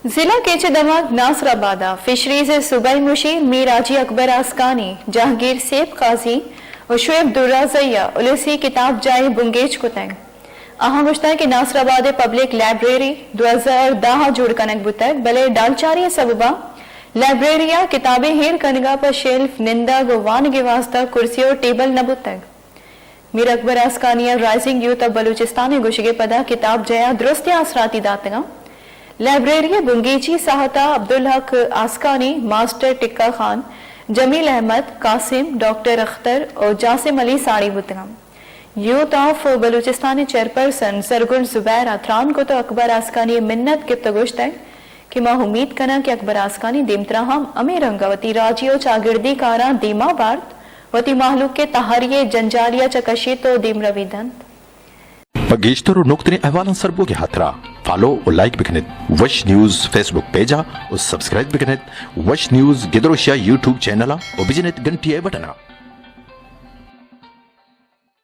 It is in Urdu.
ضلع کیچ دماغ ناصرآباد فشریز صوبائی مشیر میر حاجی اکبر آسکانی جہانگیر سیب قاضی اور شعیب درازیہ الیسی کتاب جائے بنگیج کو تنگ اہم گشتہ کہ ناصرآباد پبلک لائبریری 2010 جوڑ کنک بتک بلے ڈالچاری سببا لائبریریا کتابیں ہیر کنگا پر شیلف نندا گوان کے واسطہ کرسی اور ٹیبل نہ بتک Mir Akbar Askani rising youth of Balochistan گوشگے پدا کتاب جیا درست اثراتی داتگا لائبریری بنگیچی ساہتا عبدالحق آسکانی ماسٹر ٹکا خان جمیل احمد قاسم ڈاکٹر اختر اور جاسم علی ساڑی بتگم youth of Balochistan chairperson Sargul Zubair اتران کو تو اکبر آسکانی منت گفتگوش تک کہ میں امید کرنا کہ اکبر آسکانی دیمترا ہم امیرنگا وتی راجی و چاگردی کارا دیما بارت وتی محلوق کے تحریے جنجالیا چکشی تو دیم روی دند بگیشتر اور نقطۂ احوالان سربو کے ہاتھرا فالو اور لائک بکنت وش نیوز فیس بک پیجا اور سبسکرائب بکنت وش نیوز گدروشیا یوٹیوب چینلا اور بجنت گھنٹی بٹنا